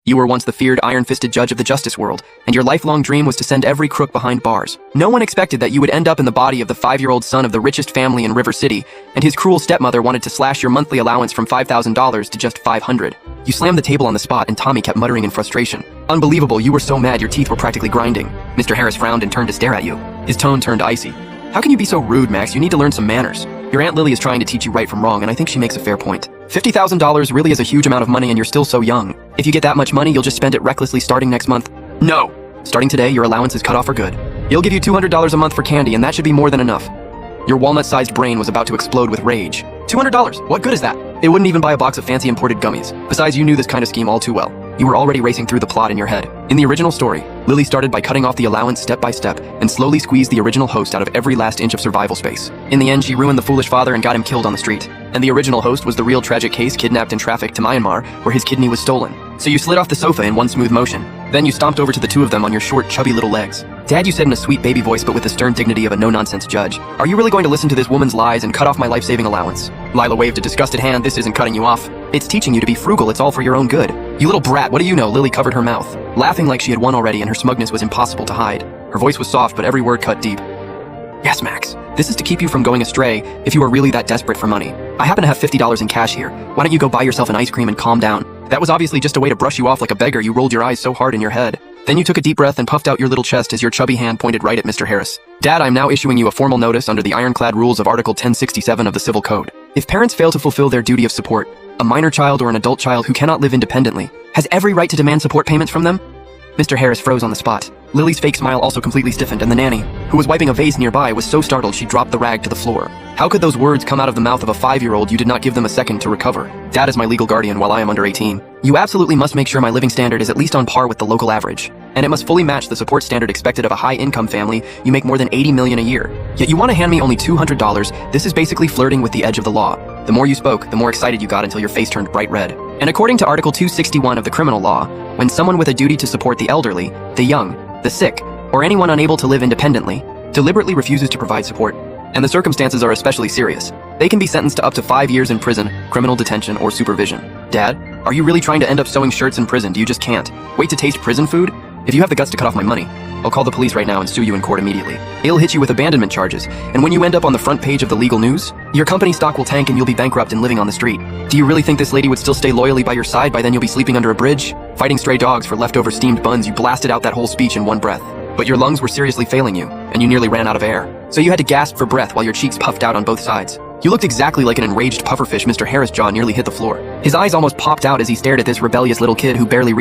You were once the feared iron-fisted judge of the justice world, and your lifelong dream was to send every crook behind bars. No one expected that you would end up in the body of the 5-year-old son of the richest family in River City, and his cruel stepmother wanted to slash your monthly allowance from $5,000 to just $500. You slammed the table on the spot, and Tommy kept muttering in frustration. Unbelievable, you were so mad your teeth were practically grinding. Mr. Harris frowned and turned to stare at you. His tone turned icy. How can you be so rude, Max? You need to learn some manners. Your Aunt Lily is trying to teach you right from wrong, and I think she makes a fair point. $50,000 really is a huge amount of money, and you're still so young. If you get that much money, you'll just spend it recklessly starting next month. No! Starting today, your allowance is cut off for good. He'll give you $200 a month for candy, and that should be more than enough. Your walnut-sized brain was about to explode with rage. $200? What good is that? It wouldn't even buy a box of fancy imported gummies. Besides, you knew this kind of scheme all too well. You were already racing through the plot in your head. In the original story, Lily started by cutting off the allowance step by step and slowly squeezed the original host out of every last inch of survival space. In the end, she ruined the foolish father and got him killed on the street. And the original host was the real tragic case, kidnapped and trafficked to Myanmar, where his kidney was stolen. So you slid off the sofa in one smooth motion. Then you stomped over to the two of them on your short, chubby little legs. Dad, you said in a sweet baby voice but with the stern dignity of a no-nonsense judge, are you really going to listen to this woman's lies and cut off my life-saving allowance? Lila waved a disgusted hand. This isn't cutting you off. It's teaching you to be frugal. It's all for your own good. You little brat, what do you know? Lily covered her mouth, laughing like she had won already, and her smugness was impossible to hide. Her voice was soft, but every word cut deep. Yes, Max. This is to keep you from going astray if you are really that desperate for money. I happen to have $50 in cash here. Why don't you go buy yourself an ice cream and calm down? That was obviously just a way to brush you off like a beggar. You rolled your eyes so hard in your head. Then you took a deep breath and puffed out your little chest as your chubby hand pointed right at Mr. Harris. Dad, I'm now issuing you a formal notice under the ironclad rules of Article 1067 of the Civil Code. If parents fail to fulfill their duty of support, a minor child or an adult child who cannot live independently has every right to demand support payments from them. Mr. Harris froze on the spot. Lily's fake smile also completely stiffened, and the nanny, who was wiping a vase nearby, was so startled she dropped the rag to the floor. How could those words come out of the mouth of a 5-year-old? You did not give them a second to recover. Dad is my legal guardian while I am under 18. You absolutely must make sure my living standard is at least on par with the local average. And it must fully match the support standard expected of a high-income family. You make more than $80 million a year. Yet you want to hand me only $200? This is basically flirting with the edge of the law. The more you spoke, the more excited you got until your face turned bright red. And according to Article 261 of the criminal law, when someone with a duty to support the elderly, the young, the sick, or anyone unable to live independently, deliberately refuses to provide support, and the circumstances are especially serious, they can be sentenced to up to 5 years in prison, criminal detention, or supervision. Dad, are you really trying to end up sewing shirts in prison? You just can't. Wait to taste prison food? If you have the guts to cut off my money, I'll call the police right now and sue you in court immediately. It'll hit you with abandonment charges, and when you end up on the front page of the legal news, your company stock will tank and you'll be bankrupt and living on the street. Do you really think this lady would still stay loyally by your side? By then you'll be sleeping under a bridge, fighting stray dogs for leftover steamed buns. You blasted out that whole speech in one breath. But your lungs were seriously failing you, and you nearly ran out of air. So you had to gasp for breath while your cheeks puffed out on both sides. You looked exactly like an enraged pufferfish. Mr. Harris' jaw nearly hit the floor. His eyes almost popped out as he stared at this rebellious little kid who barely